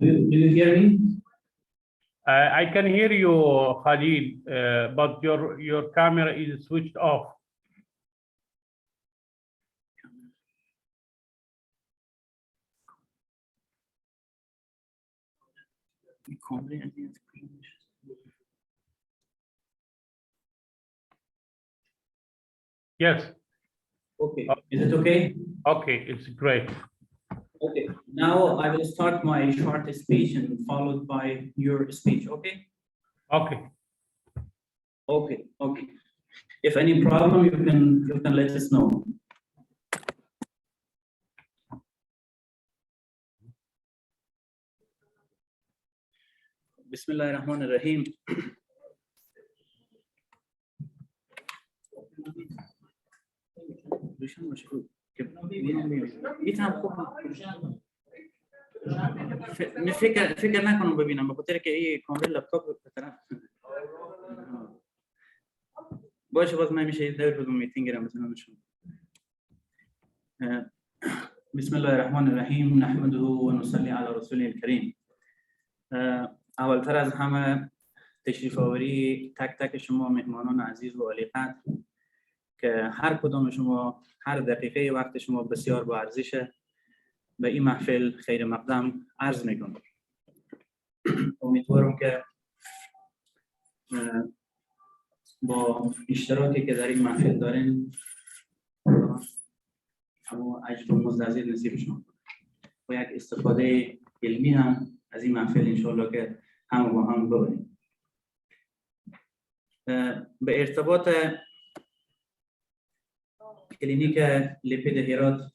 Do you hear me? I can hear you, Khalid, but your camera is switched off. Yes. Okay. Is it okay? Okay, it's great. Okay. Now I will start my short speech and followed by your speech. Okay. Okay. Okay. Okay. If any problem, you can let us know. Bismillah ar-Rahman ar-Rahim. فکر نکنم ببینم به خاطر که این کامل لپتاپ به طرف باشه باز من میشه در بدون میتینگ را مثلا نشون. بسم الله الرحمن الرحیم نحمده و نصلی علی رسوله الکریم. اولتر از همه تشریف آوری تک تک شما مهمانان عزیز و عالی قدر که هر کدام شما هر دقیقه وقت شما بسیار با ارزشه به این محفل خیر مقدم عرض میکنم. امیدوارم که با اشتراکی که در این محفل دارین اما اجر و مزد نصیب شما و یک استفاده علمی هم از این محفل انشاءالله که هم با هم ببریم. به ارتباط کلینیک لیپید هرات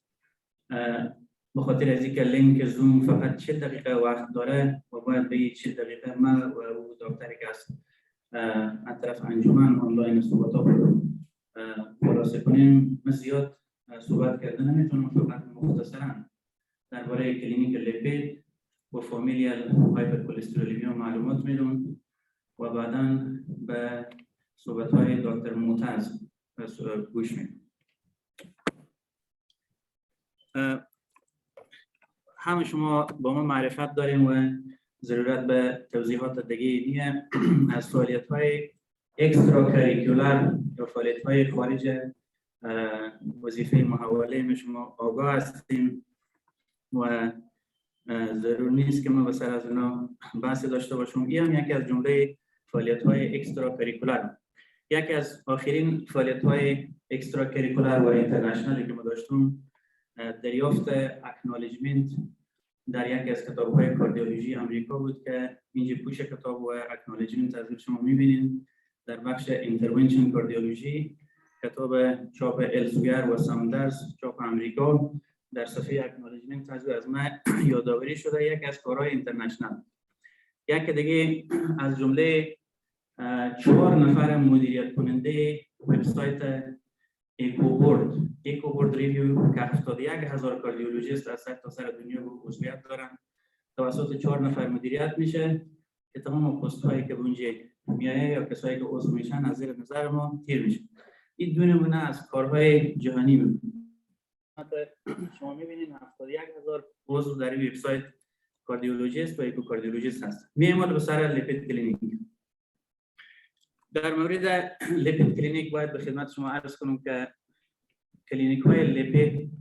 به خاطر از اینکه لینک زوم فقط 40 دقیقه وقت داره و باید به 40 دقیقه ما و او دکتری که از طرف انجمن آنلاین صحبت‌ها خلاصه کنیم. من زیاد صحبت کردن نمیتونم، فقط مختصرا درباره کلینیک لیپید و فامیلیال هایپرکلسترولمی معلومات میدم و بعدا به صحبت‌های دکتر معتز گوش میدم. همه شما با ما معرفت داریم و ضرورت به توضیحات دیگه نیه. از فعالیت‌های اکسترا کریکولر یا فعالیت‌های خارج وظیفه محوله ما شما آگاه هستیم و ضرور نیست که ما به سر از اونا بحث داشته باشم. این هم یکی از جمله فعالیت‌های اکسترا کریکولر. یکی از آخرین فعالیت‌های اکسترا کریکولر و اینترنشنالی که ما داشتیم دریافت اکنالجمنت در یکی از کتاب‌های کاردیولوژی آمریکا بود که اینجا پوش کتاب و اکنالجمنت از شما می‌بینید در بخش اینترونشن کاردیولوژی، کتاب چاپ الزویر و ساندرز چاپ آمریکا. در صفحه اکنالجمنت از ما یادآوری شده یکی از کارهای اینترنشنال. یکی دیگه از جمله 4 نفر مدیریت کننده وبسایت ایکوبورد ریویو که 71,000 کاردیولوژیست از سر دنیا به عضویت دارن توسط 4 نفر مدیریت میشه که تمام پست هایی که اونجا میایه یا کسایی که عضو میشن از زیر نظر ما تیر میشه. این دو نمونه از کارهای جهانی بود. شما میبینید 71,000 عضو در این وبسایت کاردیولوژیست و ایکوکاردیولوژیست هست. میایم به سر لیپید کلینیک. در مورد لیپید کلینیک باید به خدمت شما عرض کنم که کلینیک های لیپید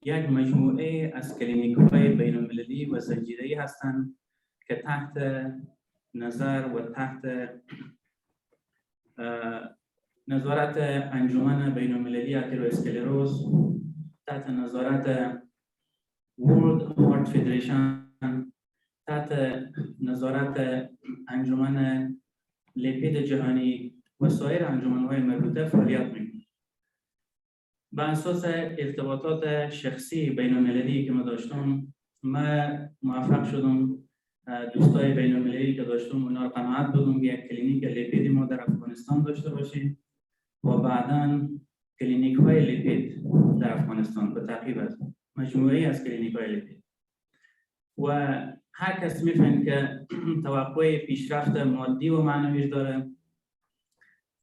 یک مجموعه از کلینیک های بین المللی و زنجیره‌ای هستند که تحت نظر و تحت نظارت انجمن بین المللی اترواسکلروز، تحت نظارت World Heart Federation، تحت نظارت انجمن لیپید جهانی و سایر انجمن‌های مربوطه فعالیت می‌کنند. به اساس ارتباطات شخصی بین المللی که ما داشتم، من موفق شدم دوستای بین المللی که داشتم اونا رو قناعت بدم یک کلینیک لیپید ما در افغانستان داشته باشیم و بعداً کلینیک های لیپید در افغانستان به تعقیب از مجموعه‌ای از کلینیک های لیپید. و هر کس می‌فهمه که توقع پیشرفت مادی و معنوی داره،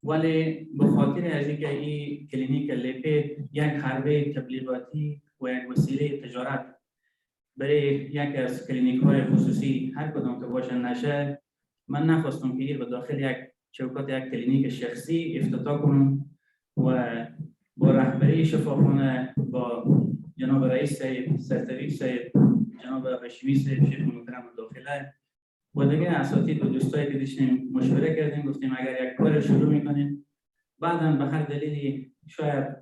ولی به خاطر از اینکه این کلینیک لیپید یک حربه تبلیغاتی و یک وسیله تجارت برای یک از کلینیک های خصوصی هر کدام که باشه نشه، من نخواستم که این به داخل یک چوکات یک کلینیک شخصی افتتاح کنم و با رهبری شفاخانه، با جناب رئیس سرطبیب صاحب، جناب هاشمی صاحب شیخ محترم داخله و دیگه اساتید و دوستایی که داشتیم مشوره کردیم، گفتیم اگر یک کار شروع میکنیم بعداً به هر دلیلی شاید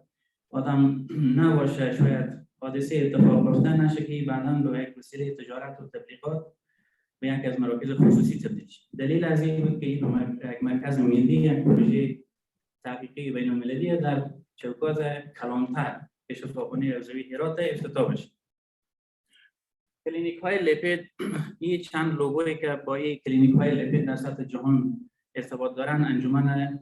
آدم نباشه، شاید حادثه اتفاق افتاده نشه که بعداً به یک وسیله تجارت و تبلیغات به یک از مراکز خصوصی تبدیل شه. دلیل از این بود که یک مرکز ملی، یک پروژه تحقیقی بین‌المللی در چوکات کلانتر که شفاخانه عضوی هرات افتتاح بشه. کلینیک های لیپید، این چند لوگویی که با این کلینیک های لیپید در سطح جهان ارتباط دارن، انجمن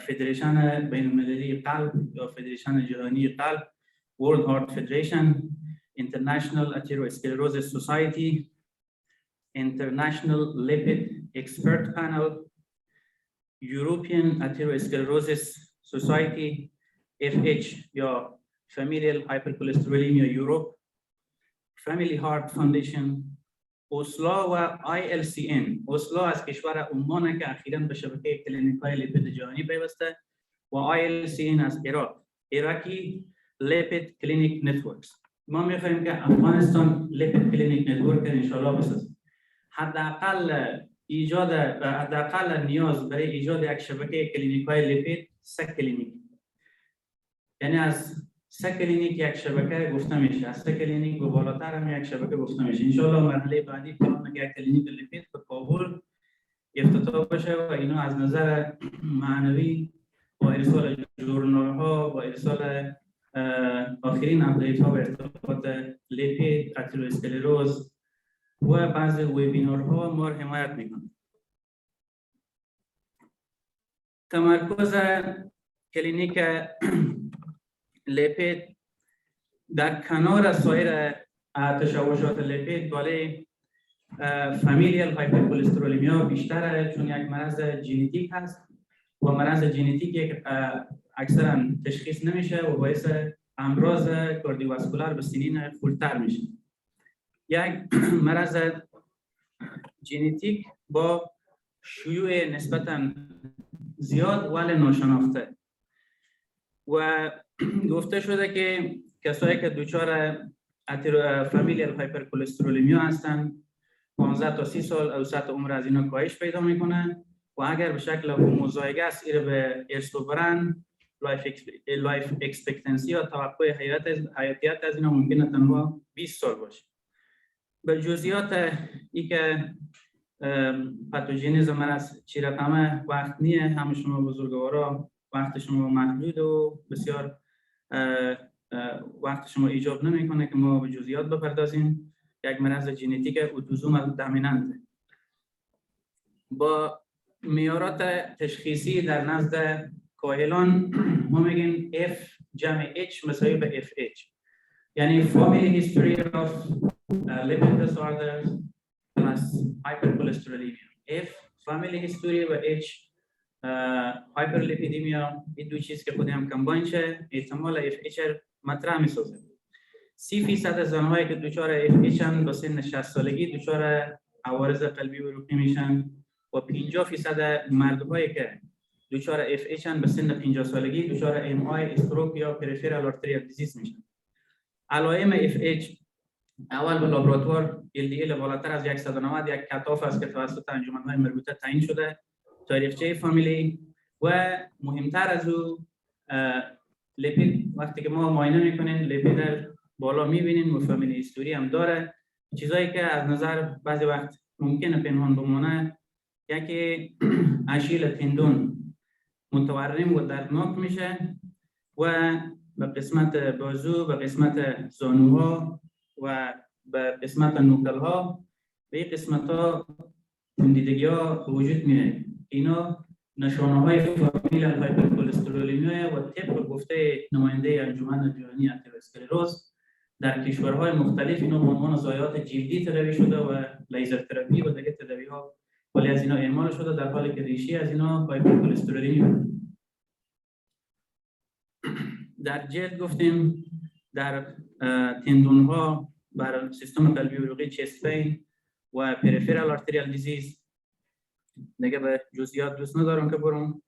فدریشن بین‌المللی قلب یا فدریشن جهانی قلب، World Heart Federation، International Atherosclerosis Society، International Lipid Expert Panel، European Atherosclerosis Society، FH یا Familial Hypercholesterolemia Europe، Family Heart Foundation، اوسلا و ILCN. اوسلا از کشور عمان که اخیراً به شبکه کلینیک‌های لیپید جهانی پیوسته و ILCN از عراق، عراقی لیپید کلینیک نتورکس. ما می‌خوایم که افغانستان لیپید کلینیک نتورک انشالله بسازه. حداقل نیاز برای ایجاد یک شبکه کلینیک‌های لیپید 3 کلینیک، یعنی از 3 کلینیک یک شبکه گفته میشه، از 3 کلینیک به بالاتر هم یک شبکه گفته میشه. انشالله مرحله بعدی پلان یک کلینیک لیپید به کابل افتتاح بشه و اینا از نظر معنوی با ارسال ژورنال ها، با ارسال آخرین اپدیت ها به ارتباط لیپید، اتروسکلروز و بعضی وبینار ها ما رو حمایت میکنه. تمرکز کلینیک لیپید در کنار سایر تشوشات لیپید بالای فامیلیال هایپرکلسترولمیا بیشتره، چون یک مرض ژنتیک هست و مرض ژنتیکی که اکثرا تشخیص نمیشه و باعث امراض کاردیوواسکولار به سنین خردتر میشه. یک مرض ژنتیک با شیوع نسبتا زیاد ولی ناشناخته و گفته شده که کسایی که دچار فامیلیال هایپرکلسترولمیا هستن 15 تا 30 سال اوسط عمر از اینا کاهش پیدا میکنن و اگر به شکل هوموزایگس ایره به ارث ببرن، لایف اکسپکتنسی یا توقع حیاتیت از اینا ممکنه تنها 20 سال باشه. به جزئیات ای که پاتوژنیزم مرض چی رقمه وقت نیه، همه شما بزرگوارا وقت شما محدود و بسیار وقت شما ایجاب نمیکنه که ما به جزئیات بپردازیم. یک مرض ژنتیک اوتوزومال دامینانت با معیارات تشخیصی در نزد کاهلان ما میگیم F جمع H مساوی به FH، یعنی family history of lipid disorders plus hypercholesterolemia. F family history و H hyperlipidemia، این دو چیز که خودم کمباین شه احتمال FH مطرح میسازه. 30% از زنهایی که دچار FH هستند با سن 60 سالگی دچار عوارض قلبی و روحی میشن و 50% مردهایی که دچار FH هستند به سن 50 سالگی دچار MI، استروک یا پریفرال آرتریال دیزیز میشن. علائم FH اول به لابراتوار LDL بالاتر از 190 یک کتاف است که توسط انجمن‌های مربوطه تعیین شده، تاریخچه فامیلی و مهمتر از او لیپید. وقتی که ما معاینه میکنیم لیپید بالا میبینیم و فامیلی هیستوری هم داره، چیزایی که از نظر بعضی وقت ممکنه پنهان بمونه. یکی اشیل تندون متورم و دردناک میشه و به قسمت بازو، به قسمت زانوها و به قسمت نوکلها، به این قسمت ها تندیدگی ها وجود میاد. اینا نشانه های فامیلیال هایپرکلسترولمیا و طبق گفته نماینده انجمن جهانی اتروسکلروز در کشورهای مختلف اینا به عنوان ضایعات جلدی تداوی شده و لیزر تراپی و دیگه تداوی ها ولی از اینا اعمال شده، در حالی که ریشه از اینا هایپرکلسترولمیا. در جلد گفتیم در تندون ها بر سیستم قلبی عروقی چست پین و پریفرال آرتریال دیزیز. دیگه به جزئیات دوست ندارم که برم.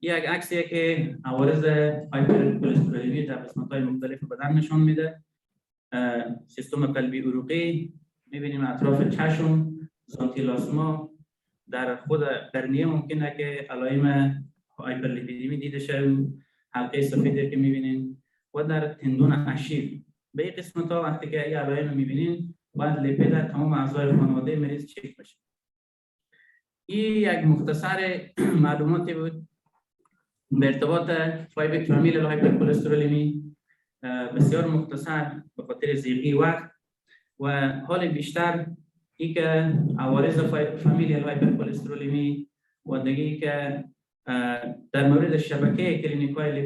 یک عکسیه که عوارض هایپرکلسترولمی در قسمت‌های مختلف بدن نشان میده. سیستم قلبی عروقی می‌بینیم اطراف چشم، زانتیلاسما، در خود قرنیه ممکنه که علائم هایپرلیپیدمی دیده شه، حلقه سفیدی که می‌بینین و در تندون اشیل. به این قسمت‌ها وقتی که این علائم رو می‌بینین باید لیپید تمام اعضای خانواده مریض چک بشه. این یک مختصر معلوماتی بود به ارتباط فامیلیال هایپرکلسترولمی، بسیار مختصر به خاطر ضیقی وقت و حال بیشتر ای که عوارض فامیلیال هایپرکلسترولمی و دیگه که در مورد شبکه کلینیک‌های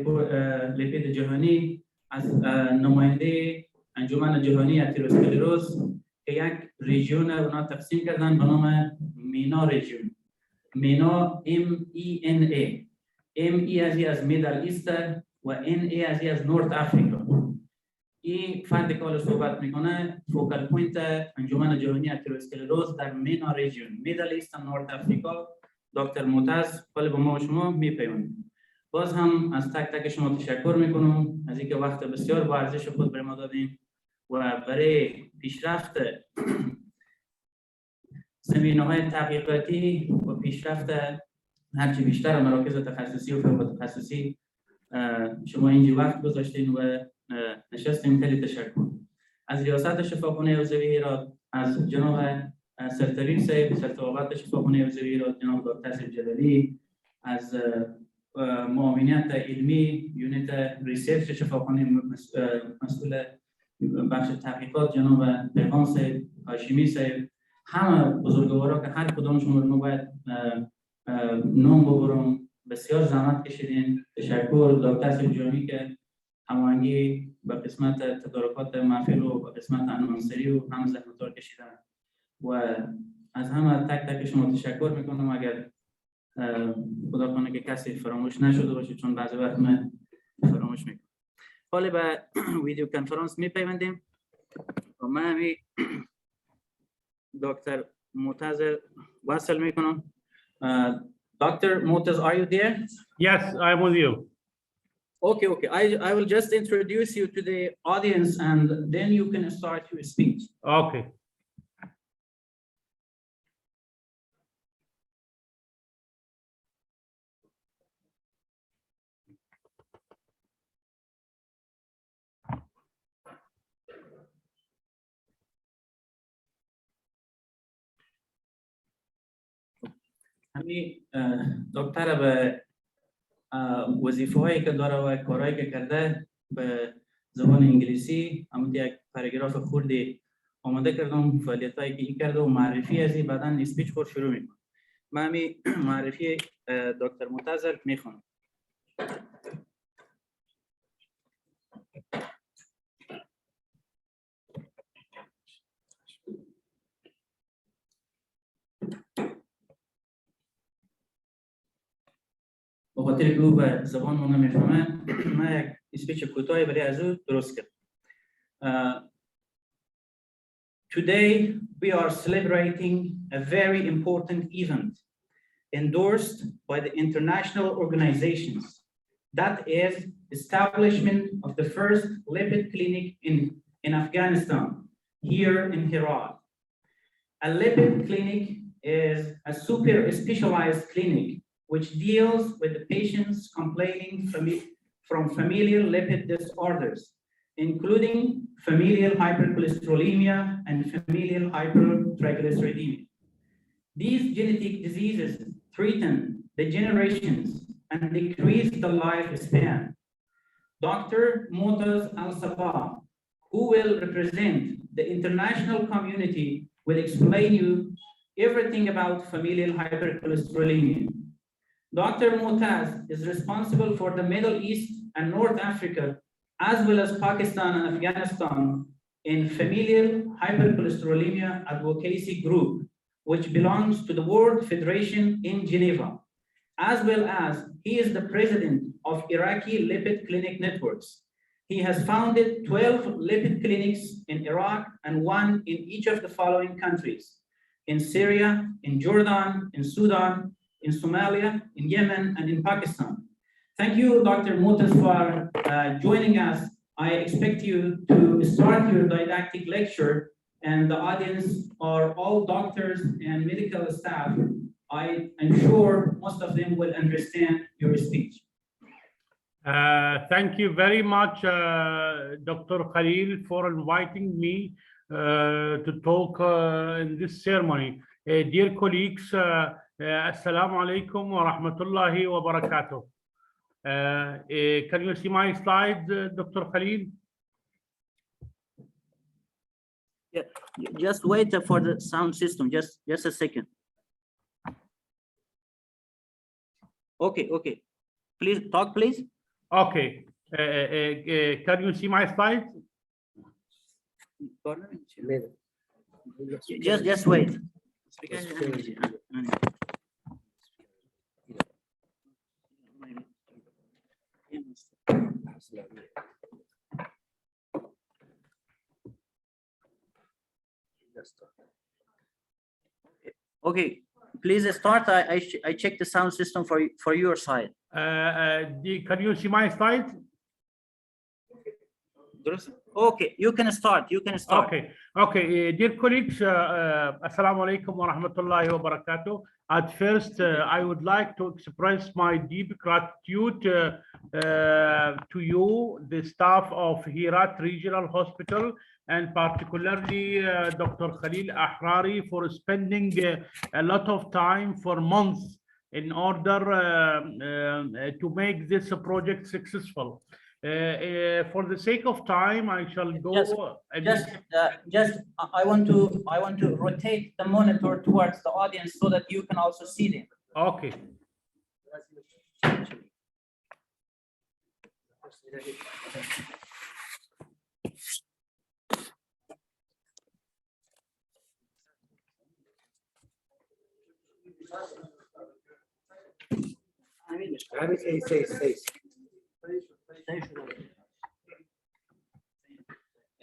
لیپید جهانی از نماینده انجمن جهانی اتروسکلروز که یک ریژیون اونا تقسیم کردن به نام مینا ریژیون. مینا MENA. ME از میدل ایست و NA از نورت افریقا. این فردی که حالا صحبت میکنه فوکال پوینت انجمن جهانی اتروسکلروز در مینا ریژیون، میدل ایست نورت افریقا. دکتر معتز حالا با ما و شما میپیوندیم. باز هم از تک تک شما تشکر میکنم از اینکه وقت بسیار با ارزش خود برای ما دادیم و برای پیشرفت زمینه‌های تحقیقاتی و پیشرفت هرچی بیشتر مراکز تخصصی و فوق تخصصی شما اینجا وقت گذاشتین و نشستین. خیلی تشکر از ریاست شفاخانه حوزوی هرات، از جناب سرطبیب صاحب سرطبابت شفاخانه حوزوی هرات جناب دکتر جلالی، از معاونیت علمی یونیت ریسرچ شفاخانه مسئول بخش تحقیقات جناب پیغام صاحب، هاشمی صاحب، همه بزرگوارا که هر کدامشون رو باید نام ببرم، بسیار زحمت کشیدین. تشکر دکتر صاحب جامی که هماهنگی به قسمت تدارکات محفل و به قسمت انوانسری و هم زحمت‌ها کشیدن و از همه تک تک شما تشکر میکنم. اگر خدا کنه که کسی فراموش نشده باشه چون بعضی وقت من فراموش میکنم. حالا به ویدیو کنفرانس میپیوندیم و من همی دکتر معتز وصل میکنم. Dr. Motaz, are you there? Yes, I'm with you. Okay. I will just introduce you to the audience and then you can start your speech. Okay. همین دکتر به وظیفه هایی که داره و کارهایی که کرده به زبان انگلیسی همون یک پاراگراف خوردی آماده کردم، فعالیت هایی که این کرده و معرفی از این بعداً اسپیچ خود شروع میکنم. من همین معرفی دکتر معتز میخونم. به خاطر که او به زبان ما نمیفهمه من یک اسپیچ کوتاهی برای از او درست کردم. Today we are celebrating a very important event endorsed by the international organizations, that is establishment of the first lipid clinic in Afghanistan, here in Herat. A lipid clinic is a super specialized clinic which deals with the patients complaining from familial lipid disorders, including familial hypercholesterolemia and familial hypertriglyceridemia. These genetic diseases threaten the generations and decrease the lifespan. Dr. Motaz Al-Sabah, who will represent the international community, will explain you everything about familial hypercholesterolemia. Dr. Motaz is responsible for the Middle East and North Africa, as well as Pakistan and Afghanistan, in familial hypercholesterolemia advocacy group, which belongs to the World Federation in Geneva, as well as he is the president of Iraqi Lipid Clinic Networks. He has founded 12 lipid clinics in Iraq and one in each of the following countries: in Syria, in Jordan, in Sudan, in Somalia, in Yemen, and in Pakistan. Thank you, Dr. Motas, for joining us. I expect you to start your didactic lecture, and the audience are all doctors and medical staff. I am sure most of them will understand your speech. Thank you very much, Dr. Khalil, for inviting me to talk in this ceremony. Dear colleagues, Assalamu alaikum wa rahmatullahi wa barakatuh. Can you see my slides, Dr. Khalil? Yeah, just wait for the sound system. Just a second. Okay. Please talk, please. Okay. Can you see my slides? Just wait. Okay, please start. I check the sound system for your side. Can you see my slides? Okay, you can start. Okay. Dear colleagues, Assalamu alaikum wa rahmatullahi wa barakatuh. At first, I would like to express my deep gratitude to you, the staff of Herat Regional Hospital, and particularly Dr. Khalil Ahrari, for spending a lot of time for months in order to make this project successful. For the sake of time, I shall go. I want to rotate the monitor towards the audience so that you can also see them. Okay.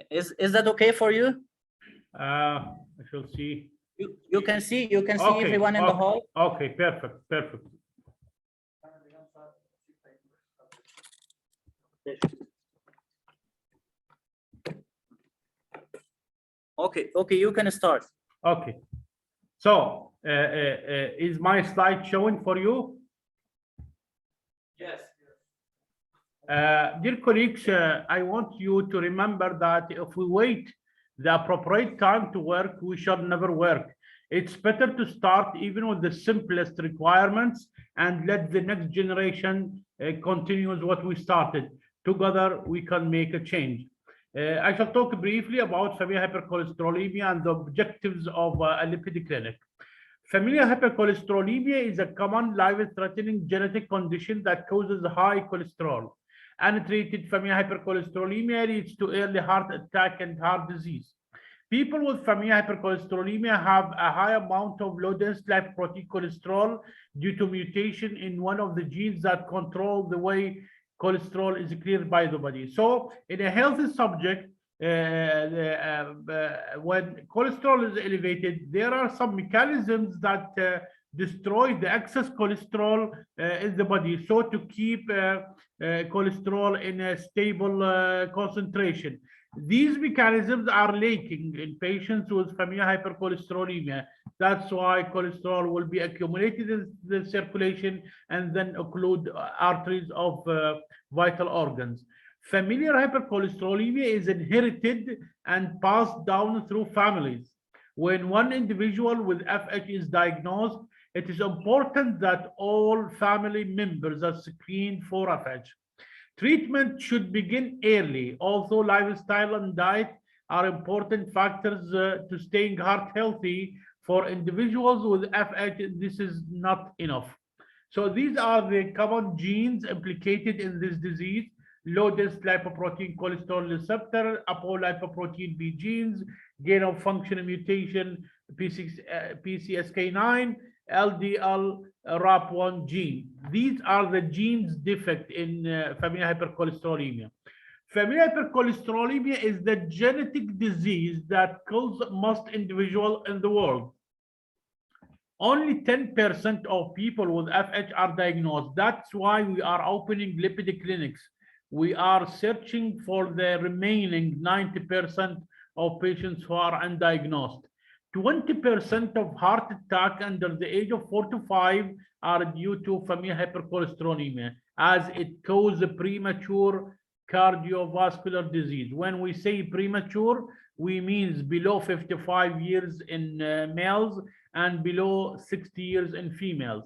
Is that okay for you? I shall see. You can see everyone in the hall. Okay, perfect. Okay, you can start. Okay. So, is my slide showing for you? Yes. Dear colleagues, I want you to remember that if we wait the appropriate time to work, we shall never work. It's better to start even with the simplest requirements and let the next generation continue what we started. Together, we can make a change. I shall talk briefly about familial hypercholesterolemia and the objectives of a lipid clinic. Familial hypercholesterolemia is a common life-threatening genetic condition that causes high cholesterol. Untreated familial hypercholesterolemia leads to early heart attack and heart disease. People with familial hypercholesterolemia have a high amount of low-density lipoprotein cholesterol due to mutation in one of the genes that control the way cholesterol is cleared by the body. So in a healthy subject, when cholesterol is elevated, there are some mechanisms that destroy the excess cholesterol in the body, so to keep cholesterol in a stable concentration. These mechanisms are lacking in patients with familial hypercholesterolemia. That's why cholesterol will be accumulated in the circulation and then occlude arteries of vital organs. Familial hypercholesterolemia is inherited and passed down through families. When one individual with FH is diagnosed, it is important that all family members are screened for FH. Treatment should begin early, although lifestyle and diet are important factors to staying heart healthy. For individuals with FH, this is not enough. So these are the common genes implicated in this disease: low-density lipoprotein cholesterol receptor, apolipoprotein B genes, gain of function mutation, PCSK9, LDL, RAP1 gene. These are the genes defect in familial hypercholesterolemia. Familial hypercholesterolemia is the genetic disease that kills most individuals in the world. Only 10% of people with FH are diagnosed. That's why we are opening lipid clinics. We are searching for the remaining 90% of patients who are undiagnosed. 20% of heart attack under the age of 45 are due to familial hypercholesterolemia, as it causes premature cardiovascular disease. When we say premature, we mean below 55 years in males and below 60 years in females.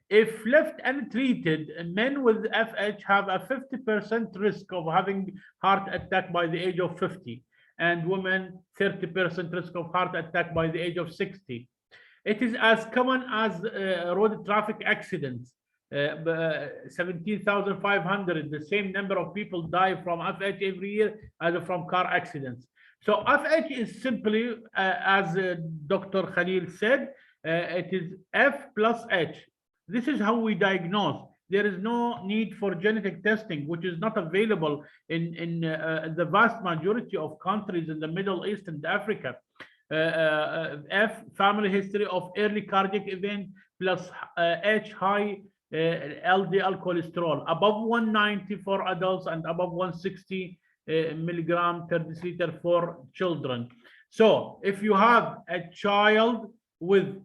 If left untreated, men with FH have a 50% risk of having heart attack by the age of 50, and women 30% risk of heart attack by the age of 60. It is as common as road traffic accidents. 17,500, the same number of people die from FH every year as from car accidents. So FH is simply, as Dr. Khalil said, it is F plus H. This is how we diagnose. There is no need for genetic testing, which is not available in the vast majority of countries in the Middle East and Africa. F, family history of early cardiac event, plus H, high LDL cholesterol, above 190 for adults and above 160 milligram per deciliter for children. So if you have a child with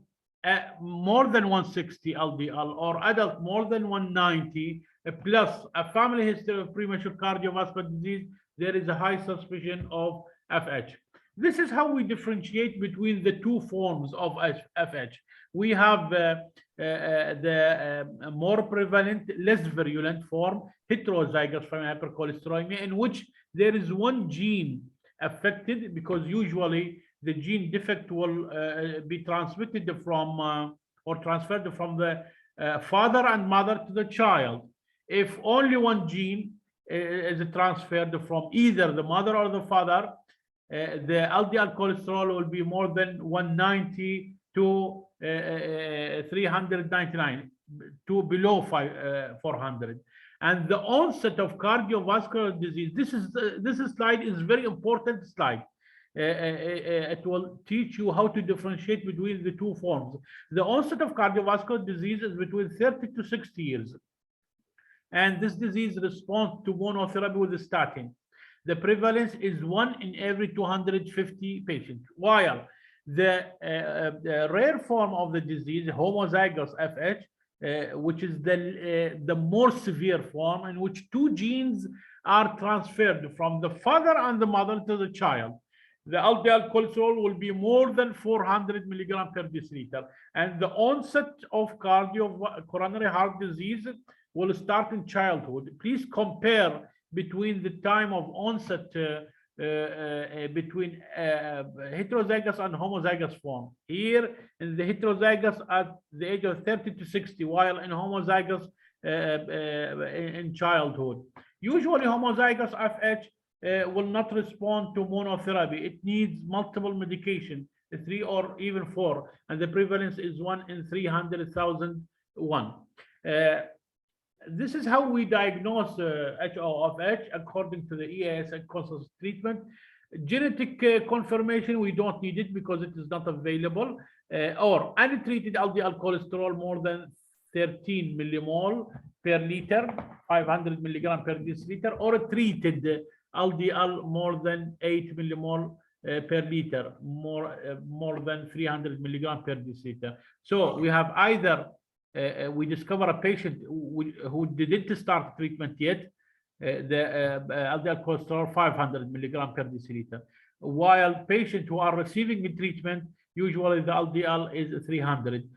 more than 160 LDL or adult more than 190 plus a family history of premature cardiovascular disease, there is a high suspicion of FH. This is how we differentiate between the two forms of FH. We have the more prevalent, less virulent form, heterozygous familial hypercholesterolemia, in which there is one gene affected, because usually the gene defect will be transmitted from or transferred from the father and mother to the child. If only one gene is transferred from either the mother or the father, the LDL cholesterol will be more than 190 to 399, to below 400. And the onset of cardiovascular disease, this slide is very important slide. It will teach you how to differentiate between the two forms. The onset of cardiovascular disease is between 30 to 60 years. And this disease responds to monotherapy with a statin. The prevalence is 1 in every 250 patients, while the rare form of the disease, homozygous FH, which is the more severe form, in which two genes are transferred from the father and the mother to the child. The LDL cholesterol will be more than 400 milligram per deciliter, and the onset of coronary heart disease will start in childhood. Please compare between the time of onset between heterozygous and homozygous form. Here in the heterozygous at the age of 30 to 60, while in homozygous in childhood. Usually homozygous FH will not respond to monotherapy. It needs multiple medication, 3 or even 4, and the prevalence is 1 in 300,001. This is how we diagnose HoFH according to the EAS and consensus treatment. Genetic confirmation, we don't need it because it is not available, or untreated LDL cholesterol more than 13 millimole per liter, 500 milligram per deciliter, or treated LDL more than 8 millimole per liter, more than 300 milligram per deciliter. So we have either we discover a patient who didn't start treatment yet, the LDL cholesterol 500 milligram per deciliter, while patients who are receiving the treatment, usually the LDL is 300.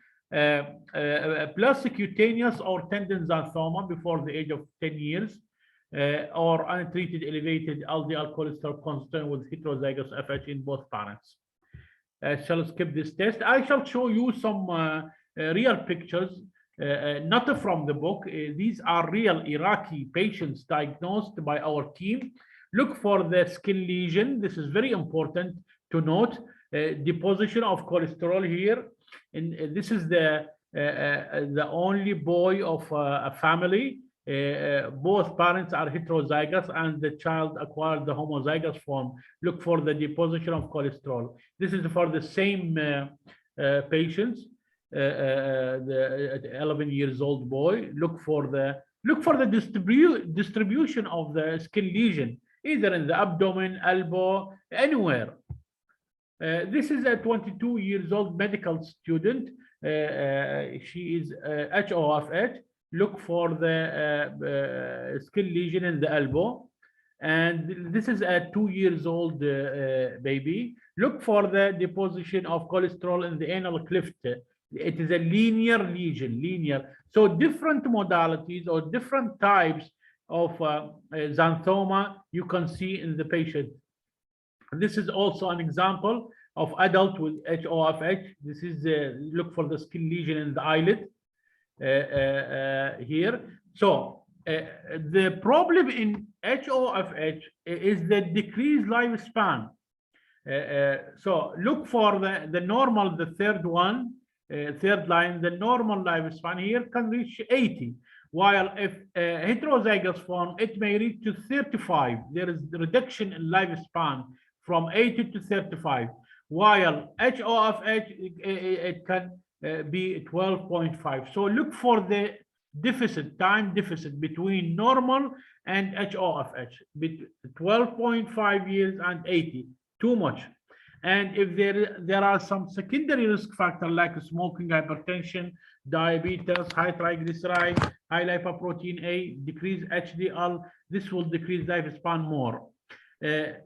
Plus cutaneous or tendon xanthoma before the age of 10 years, or untreated elevated LDL cholesterol constant with heterozygous FH in both parents. I shall skip this test. I shall show you some real pictures, not from the book. These are real Iraqi patients diagnosed by our team. Look for the skin lesion. This is very important to note. Deposition of cholesterol here. And this is the only boy of a family. both parents are heterozygous and the child acquired the homozygous form, look for the deposition of cholesterol. This is for the same patients. The 11 years old boy, look for the distribution of the skin lesion, either in the abdomen, elbow, anywhere. This is a 22 years old medical student. She is HOFH. Look for the skin lesion in the elbow. And this is a 2 years old baby. Look for the deposition of cholesterol in the anal cleft. It is a linear lesion, linear. So different modalities or different types of xanthoma you can see in the patient. This is also an example of adult with HOFH. This is look for the skin lesion in the eyelid here. So the problem in HOFH is the decreased lifespan. So look for the normal, the third one, third line, the normal lifespan here can reach 80. While if heterozygous form, it may reach to 35. There is the reduction in lifespan from 80 to 35. While HOFH, it can be 12.5. So look for the deficit, time deficit between normal and HOFH, 12.5 years and 80, too much. And if there are some secondary risk factors like smoking, hypertension, diabetes, high triglyceride, high lipoprotein A, decreased HDL, this will decrease lifespan more. Here,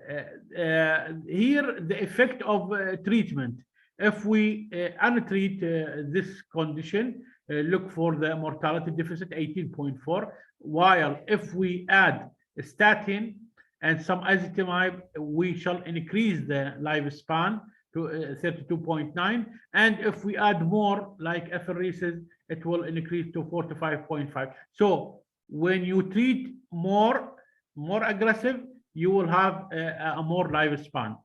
the effect of treatment. If we untreat this condition, look for the mortality deficit 18.4, while if we add a statin and some ezetimibe, we shall increase the lifespan to 32.9. And if we add more, like apheresis, it will increase to 45.5. So when you treat more aggressive, you will have a more lifespan.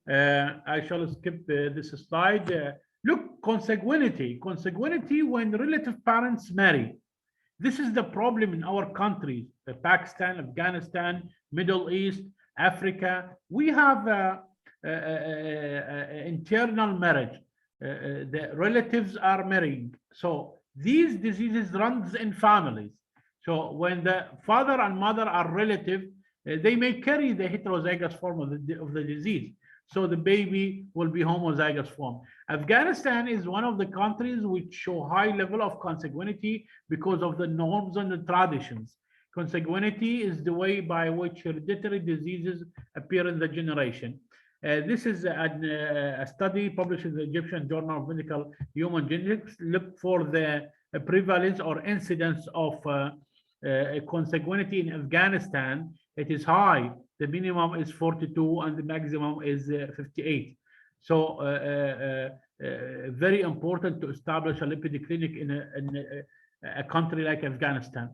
I shall skip this slide. Look, consanguinity. Consanguinity when relative parents marry. This is the problem in our countries, Pakistan, Afghanistan, Middle East, Africa. We have internal marriage. The relatives are marrying. So these diseases runs in families. So when the father and mother are relative, they may carry the heterozygous form of the disease. So the baby will be homozygous form. Afghanistan is one of the countries which show high level of consanguinity because of the norms and the traditions. Consanguinity is the way by which hereditary diseases appear in the generation. This is a study published in the Egyptian Journal of Medical Human Genetics. Look for the prevalence or incidence of consanguinity in Afghanistan. It is high. The minimum is 42 and the maximum is 58. So very important to establish a lipid clinic in a country like Afghanistan.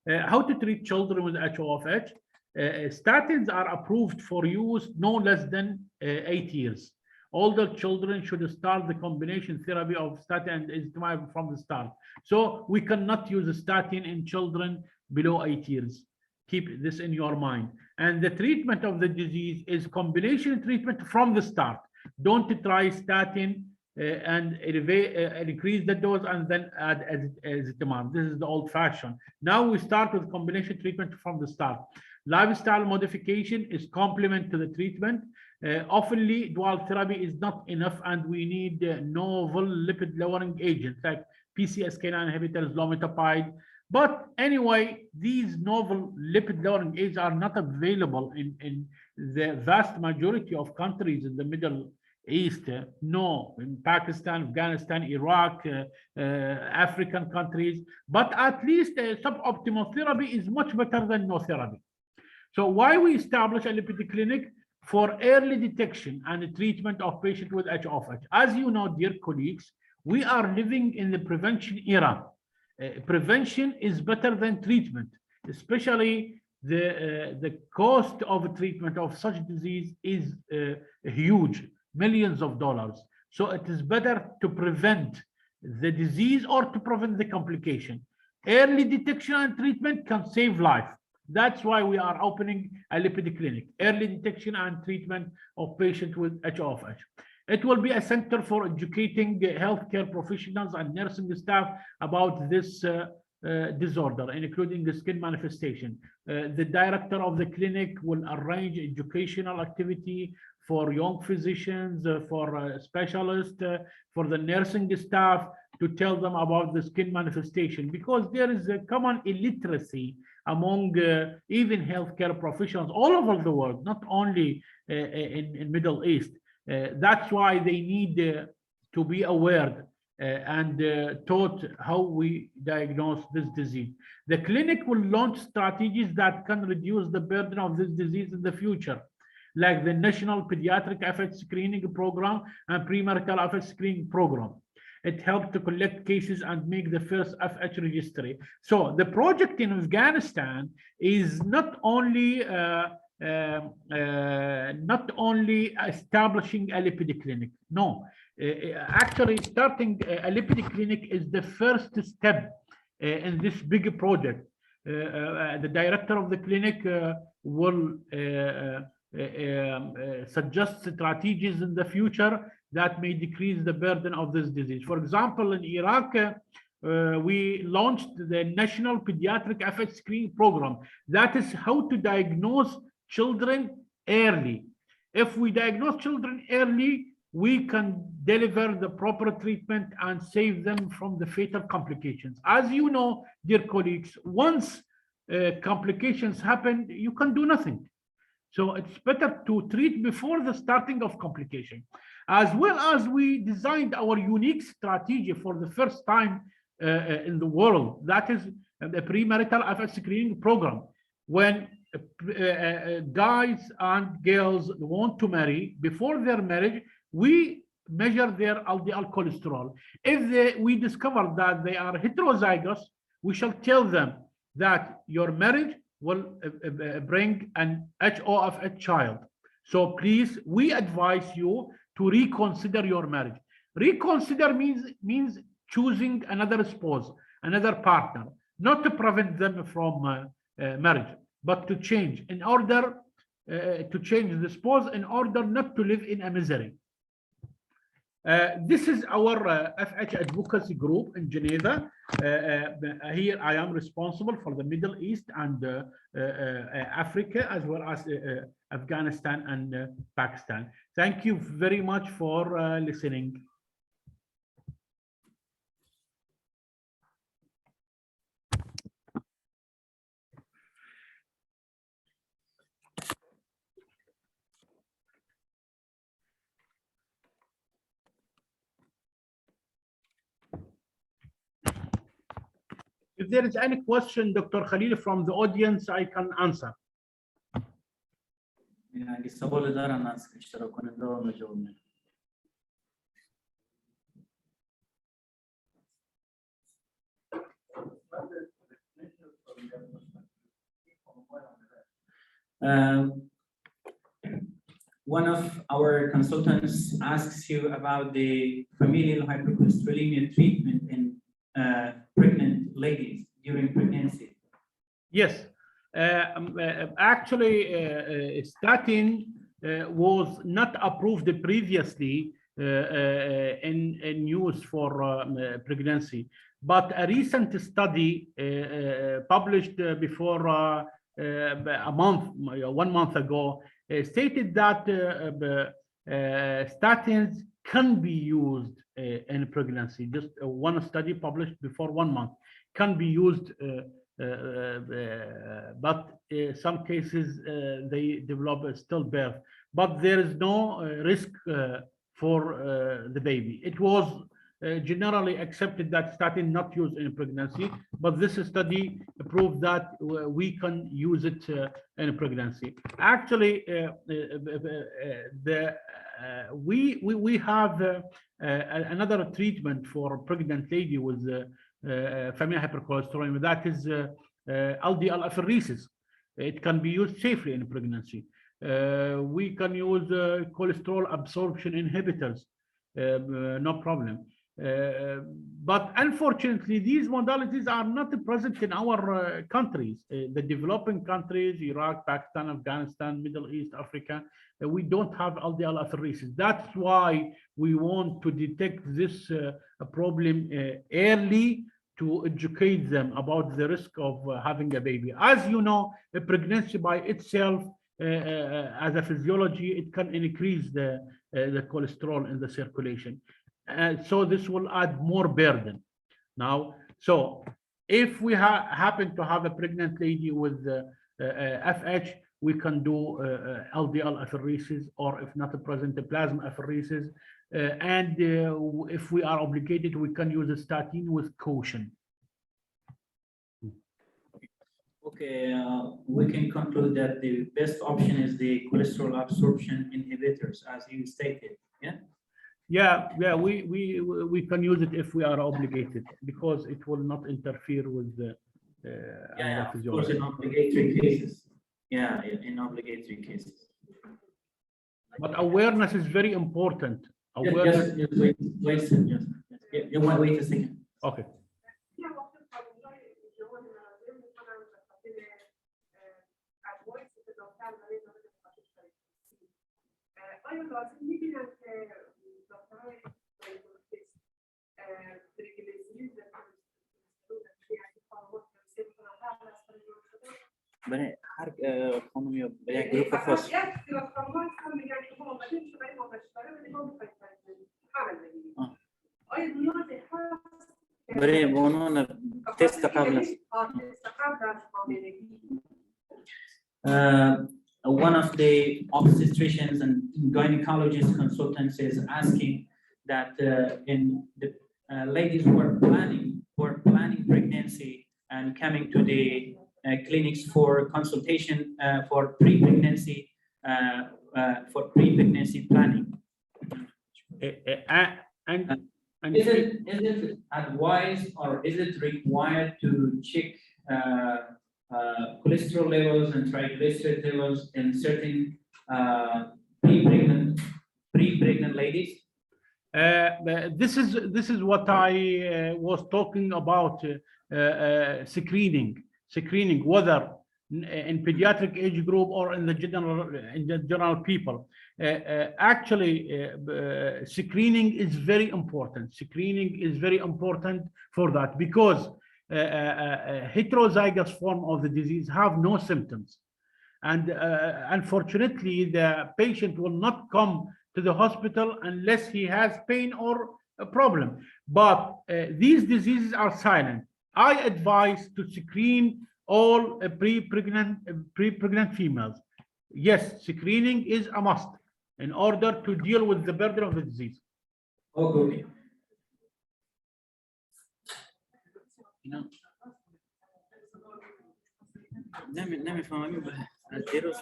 How to treat children with HOFH? Statins are approved for use no less than 8 years. Older children should start the combination therapy of statin and ezetimibe from the start. So we cannot use a statin in children below 8 years. Keep this in your mind. And the treatment of the disease is combination treatment from the start. Don't try statin and increase the dose and then add ezetimibe. This is the old fashioned. Now we start with combination treatment from the start. Lifestyle modification is complement to the treatment. Oftenly, dual therapy is not enough, and we need novel lipid lowering agents like PCSK9 inhibitors, lomitapide. But anyway, these novel lipid lowering agents are not available in the vast majority of countries in the Middle East. No, in Pakistan, Afghanistan, Iraq, African countries. But at least suboptimal therapy is much better than no therapy. So why we establish a lipid clinic? For early detection and treatment of patients with HOFH. As you know, dear colleagues, we are living in the prevention era. Prevention is better than treatment, especially the cost of treatment of such disease is huge, millions of dollars. So it is better to prevent the disease or to prevent the complication. Early detection and treatment can save life. That's why we are opening a lipid clinic, early detection and treatment of patients with HOFH. It will be a center for educating healthcare professionals and nursing staff about this disorder, including the skin manifestation. The director of the clinic will arrange educational activity for young physicians, for specialists, for the nursing staff, to tell them about the skin manifestation, because there is a common illiteracy among even healthcare professionals all over the world, not only in Middle East. That's why they need to be aware and taught how we diagnose this disease. The clinic will launch strategies that can reduce the burden of this disease in the future, like the National Pediatric FH Screening Program and Premarital FH Screening Program. It helped to collect cases and make the first FH registry. So the project in Afghanistan is not only establishing a lipid clinic. No, actually starting a lipid clinic is the first step in this big project. The director of the clinic will suggest strategies in the future that may decrease the burden of this disease. For example, in Iraq, we launched the National Pediatric FH Screening Program. That is how to diagnose children early. If we diagnose children early, we can deliver the proper treatment and save them from the fatal complications. As you know, dear colleagues, once complications happen, you can do nothing. So it's better to treat before the starting of complication. As well as we designed our unique strategy for the first time in the world, that is the premarital FH screening program. When guys and girls want to marry, before their marriage, we measure their LDL cholesterol. If we discover that they are heterozygous, we shall tell them that your marriage will bring an HOFH child. So please, we advise you to reconsider your marriage. Reconsider means choosing another spouse, another partner, not to prevent them from marriage, but to change in order to change the spouse in order not to live in a misery. This is our FH advocacy group in Geneva. Here I am responsible for the Middle East and Africa, as well as Afghanistan and Pakistan. Thank you very much for listening. If there is any question, Dr. Khalil, from the audience, I can answer. اگه سوال دارن از اشتراک کننده ها جواب میدم. One of our consultants asks you about the familial hypercholesterolemia treatment in pregnant ladies during pregnancy. Yes, actually, statin was not approved previously in use for pregnancy, but a recent study published before one month ago stated that statins can be used in pregnancy. Just one study published before 1 month can be used, but some cases they develop a stillbirth, but there is no risk for the baby. It was generally accepted that statin not used in pregnancy, but this study proved that we can use it in pregnancy. Actually, we have another treatment for a pregnant lady with familial hypercholesterolemia, that is LDL apheresis. It can be used safely in pregnancy. We can use cholesterol absorption inhibitors, no problem. But unfortunately, these modalities are not present in our countries, the developing countries, Iraq, Pakistan, Afghanistan, Middle East, Africa. We don't have LDL apheresis. That's why we want to detect this problem early, to educate them about the risk of having a baby. As you know, a pregnancy by itself, as a physiology, it can increase the cholesterol in the circulation. So this will add more burden. Now, so if we happen to have a pregnant lady with FH, we can do LDL apheresis, or if not present, the plasma apheresis. And if we are obligated, we can use a statin with caution. Okay, we can conclude that the best option is the cholesterol absorption inhibitors, as you stated. Yeah. Yeah, we can use it if we are obligated, because it will not interfere with the Of course, in obligatory cases. Yeah, in obligatory cases. But awareness is very important. Awareness. Just wait a second. Wait a second. Okay. بله هر خانمی به یک گروه خاص برای عنوان تست قبل است. One of the obstetricians and gynecologist consultants is asking that in the ladies who are planning pregnancy and coming to the clinics for consultation for pre-pregnancy planning. And is it advised or is it required to check cholesterol levels and triglyceride levels in certain pre-pregnant ladies? This is what I was talking about, screening, whether in pediatric age group or in the general people. Actually, screening is very important. Screening is very important for that, because heterozygous form of the disease have no symptoms, and unfortunately the patient will not come to the hospital unless he has pain or a problem. But these diseases are silent. I advise to screen all pre-pregnant females. Yes, screening is a must in order to deal with the burden of the disease. Okay. نمیفهمم از دیروز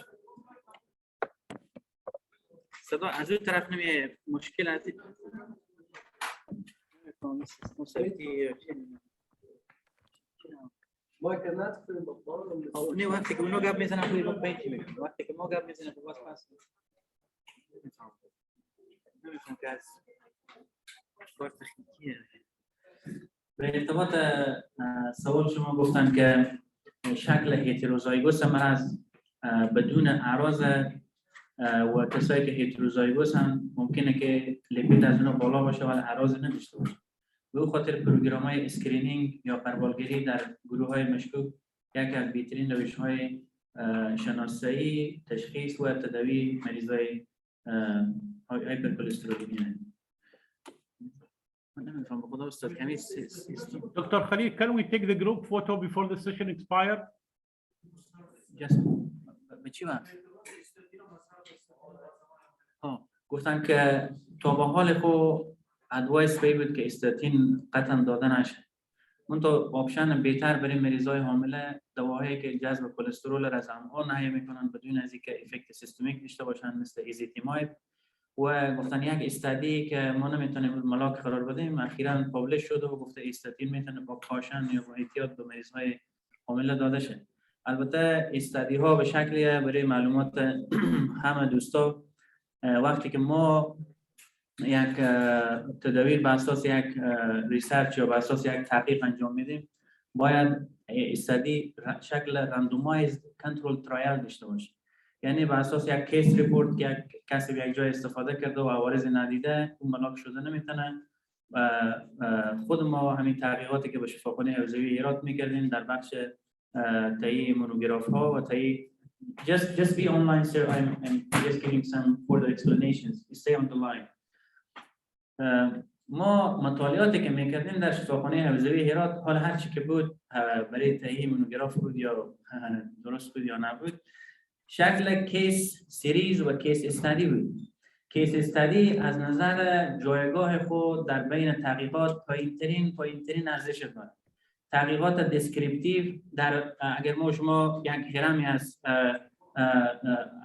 صدا از اون طرف نمیه مشکل از نمیفهمم مصابتی ما کنات في البطال او ني وقتی که اونو قبل میزنم توی بقیه وقتی که ما قبل میزنم تو واسه نمیفهمم که از کار تکنیکیه. به ارتباط سوال شما گفتن که شکل هتروزایگوس مرض بدون اعراض و کسایی که هتروزایگوس هم ممکنه که لیپید از اونها بالا باشه ولی اعراض نداشته باشه. به او خاطر پروگرام‌های اسکرینینگ یا پروالگری در گروه‌های مشکوک یکی از بهترین روش‌های شناسایی، تشخیص و تداوی مریضای هایپرکلسترولمی. Dr. Khalid, can we take the group photo before the session expired? Yes. گفتن که تا به حال خو ادوایس بود که استاتین قطعا داده نشه. منتها آپشن بهتر برای مریضای حامله دواهایی که جذب کلسترول را از امعا نهی میکنن بدون از اینکه افکت سیستمیک داشته باشن، مثل ایزیتیماید. و گفتن یک استادی که ما نمیتونیم ملاک قرار بدیم اخیراً پابلش شده و گفته استاتین میتونه با کاشن یا با احتیاط به مریض‌های حامله داده شه. البته استادی ها به شکلی برای معلومات همه دوستا وقتی که ما یک تداویر بر اساس یک ریسرچ یا بر اساس یک تحقیق انجام میدیم، باید استادی شکل رندومایز کنترل ترایل داشته باشه. یعنی بر اساس یک کیس ریپورت که کسی به یک جای استفاده کرده و عوارض ندیده اون ملاک شده نمیتونه. خود ما همین تحقیقاتی که به شفاخانه حوزوی هرات میکردیم در بخش تهیه مونوگراف ها و تهیه just be online sir, I'm just giving some further explanations. Stay on the line. ما مطالعاتی که میکردیم در شفاخانه حوزوی هرات، حال هر چی که بود برای تهیه مونوگراف بود یا درست بود یا نبود، شکل کیس سریز و کیس استادی بود. کیس استادی از نظر جایگاه خود در بین تحقیقات پایین‌ترین ارزش دارد. تحقیقات دسکریپتیو در اگر ما شما یک هرمی از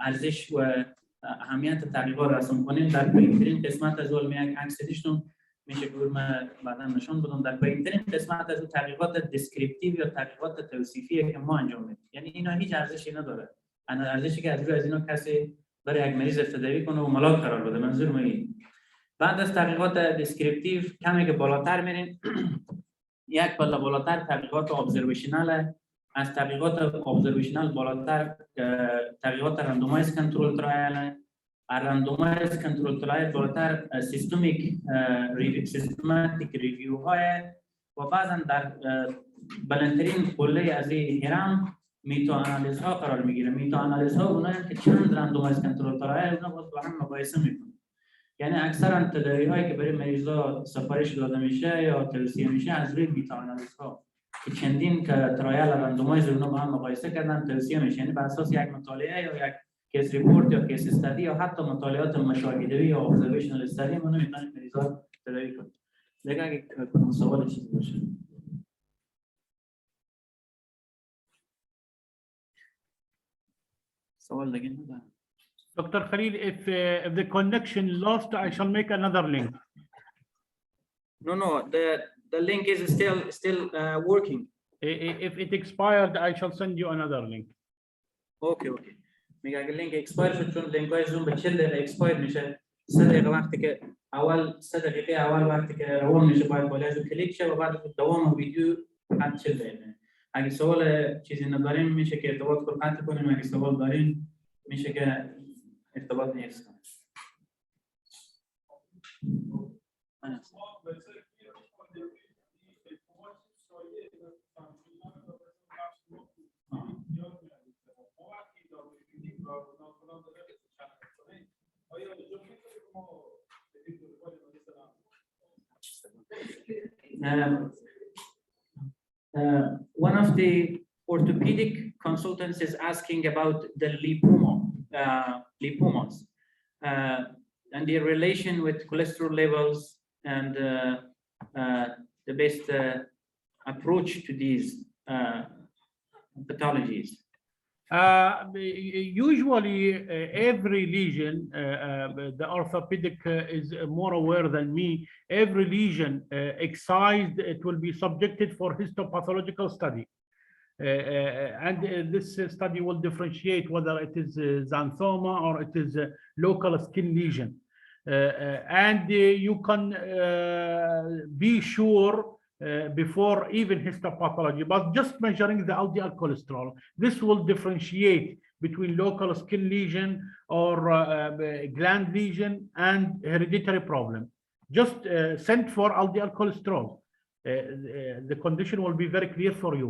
ارزش و اهمیت تحقیقات رسم کنیم، در پایین‌ترین قسمت از اون یک عکس دیشتون میشه که من بعدا نشون بدم. در پایین‌ترین قسمت از تحقیقات دسکریپتیو یا تحقیقات توصیفی که ما انجام میدیم، یعنی اینا هیچ ارزشی نداره. ارزشی که از اینا کسی برای یک مریض ابتدایی کنه و ملاک قرار بده، منظور ما اینه. بعد از تحقیقات دسکریپتیو کمی که بالاتر میریم، یک بالا بالاتر تحقیقات ابزرویشنال، از تحقیقات ابزرویشنال بالاتر تحقیقات رندومایز کنترل ترایل، رندومایز کنترل ترایل بالاتر سیستماتیک ریویو های و بعضا در بلندترین قله از این هرم میتا آنالیز ها قرار میگیره. میتا آنالیز ها اونایی که چند رندومایز کنترل ترایل اونا با هم مقایسه میکنه. یعنی اکثرا تداوی هایی که برای مریضا سفارش داده میشه یا توصیه میشه از روی میتا آنالیز ها که چندین که ترایل رندومایز اونا با هم مقایسه کردن توصیه میشه. یعنی بر اساس یک مطالعه یا یک کیس ریپورت یا کیس استادی یا حتی مطالعات مشاهده‌ای یا ابزرویشنال استادی ما نمیتونیم مریضا تداوی کنیم. دیگه اگه کنم سوال چیزی باشه. سوال دیگه ندارم. Dr. Khalil, if the connection lost, I shall make another link. No, the link is still working. If it expired, I shall send you another link. Okay. میگه اگه لینک اکسپایر شد، چون لینک های زوم به 40 دقیقه اکسپایر میشه، 3 دقیقه وقتی که اول 3 دقیقه اول وقتی که روان میشه باید بالا از کلیک شه و بعد دوام ویدیو حد 40 دقیقه. اگه سوال چیزی نداریم میشه که ارتباط رو قطع کنیم، اگه سوال داریم میشه که ارتباط نیست. One of the orthopedic consultants is asking about the lipomas and their relation with cholesterol levels and the best approach to these pathologies. Usually, every lesion, the orthopedic is more aware than me. Every lesion excised, it will be subjected for histopathological study. And this study will differentiate whether it is xanthoma or it is a local skin lesion. And you can be sure before even histopathology, but just measuring the LDL cholesterol, this will differentiate between local skin lesion or gland lesion and hereditary problem. Just send for LDL cholesterol. The condition will be very clear for you.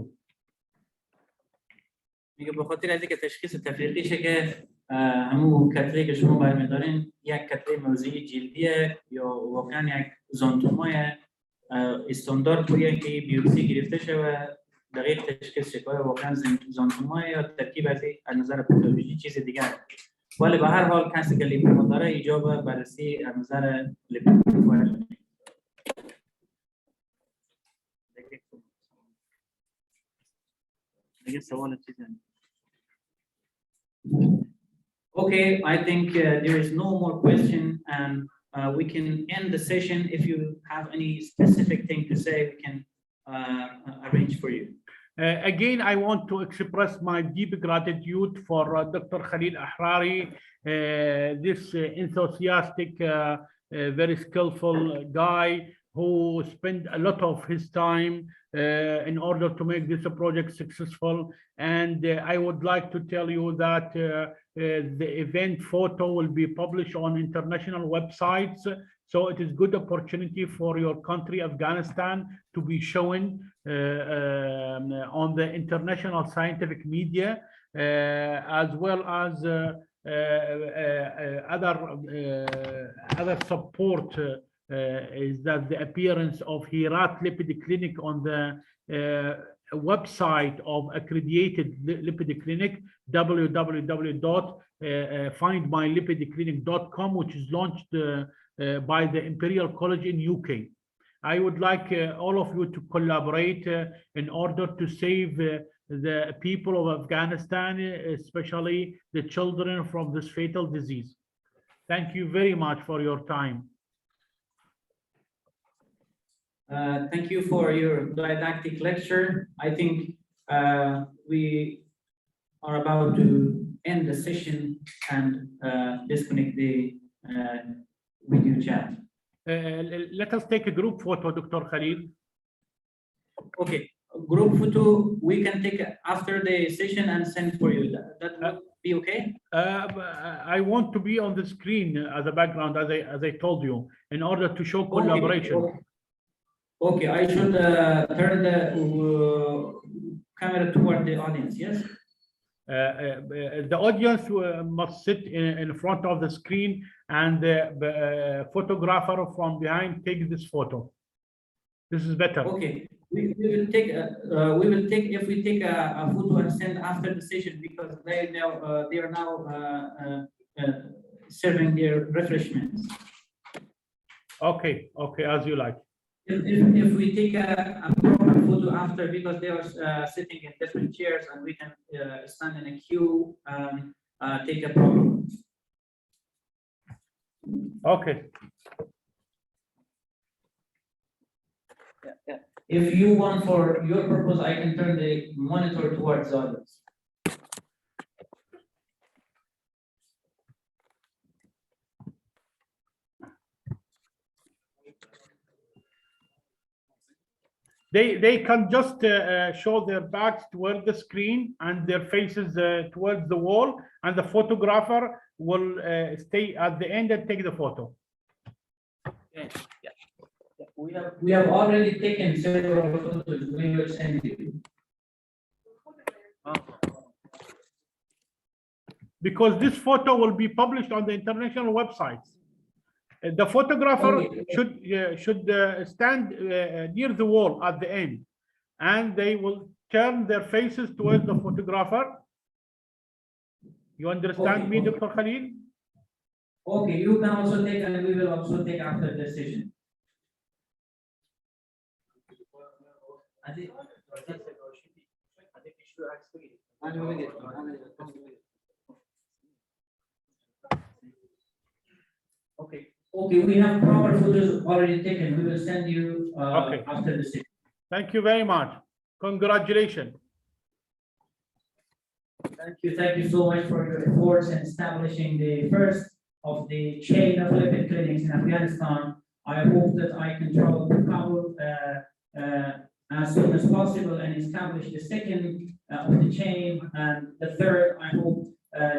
میگه به خاطر از اینکه تشخیص تفریقی شه که همون کتله که شما برمی‌دارین یک کتله موضعی جلدیه یا واقعا یک زانتومای استاندارد باید که بیوپسی گرفته شه و دقیق تشخیص شه که واقعا زانتومای یا ترکیب از نظر پاتولوژی چیز دیگه. ولی به هر حال کسی که لیپوما داره ایجاب بررسی از نظر لیپید پروفایل. دیگه سوال چیزی. Okay, I think there is no more question and we can end the session. If you have any specific thing to say, we can arrange for you. Again, I want to express my deep gratitude for Dr. Khalil Ahrari, this enthusiastic a very skillful guy who spent a lot of his time in order to make this project successful. And I would like to tell you that the event photo will be published on international websites. So it is good opportunity for your country, Afghanistan, to be shown on the international scientific media, as well as other support is that the appearance of Herat Lipid Clinic on the website of accredited lipid clinic, www.findmylipidclinic.com, which is launched by the Imperial College in UK. I would like all of you to collaborate in order to save the people of Afghanistan, especially the children, from this fatal disease. Thank you very much for your time. Thank you for your didactic lecture. I think we are about to end the session and disconnect the video chat. Let us take a group photo, Dr. Khalil. Okay, group photo we can take after the session and send for you. That will be okay? I want to be on the screen as a background, as I told you, in order to show collaboration. Okay, I should turn the camera toward the audience, yes? The audience must sit in front of the screen, and the photographer from behind takes this photo. This is better. Okay, we will take if we take a photo and send after the session, because they are now serving their refreshments. Okay, as you like. If we take a proper photo after, because they are sitting in different chairs, and we can stand in a queue and take a proper one. Okay. Yeah. If you want, for your purpose, I can turn the monitor towards the audience. They can just show their backs toward the screen and their faces towards the wall, and the photographer will stay at the end and take the photo. Yeah. We have already taken several photos. We will send you. Because this photo will be published on the international websites. The photographer should stand near the wall at the end, and they will turn their faces towards the photographer. You understand me, Dr. Khalil? Okay, you can also take, and we will also take after the session. Okay, we have proper photos already taken. We will send you after the session. Thank you very much. Congratulations. Thank you so much for your efforts in establishing the first of the chain of lipid clinics in Afghanistan. I hope that I can travel to Kabul as soon as possible and establish the second of the chain, and the third, I hope,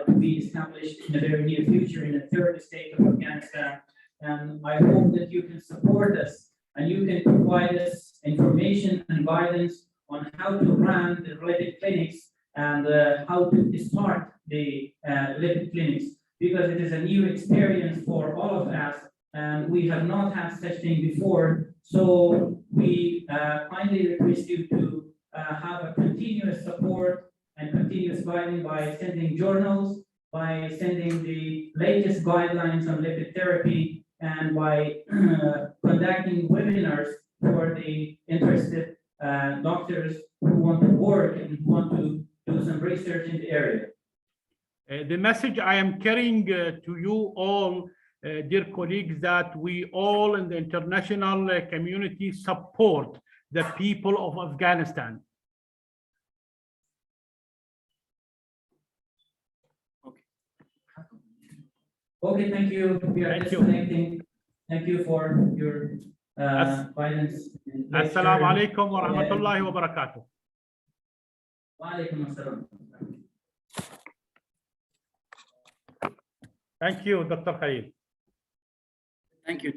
to be established in the very near future in the third state of Afghanistan. And I hope that you can support us and you can provide us information and guidance on how to run the lipid clinics and how to start the lipid clinics, because it is a new experience for all of us and we have not had such thing before. So we kindly request you to have a continuous support and continuous guidance by sending journals, by sending the latest guidelines on lipid therapy, and by conducting webinars for the interested doctors who want to work and who want to do some research in the area. The message I am carrying to you all, dear colleagues, that we all in the international community support the people of Afghanistan. Okay, thank you. We are disconnecting. Thank you for your guidance. Assalamu alaikum wa rahmatullahi wa barakatuh. Wa alaikum assalam. Thank you, Dr. Khalil. Thank you.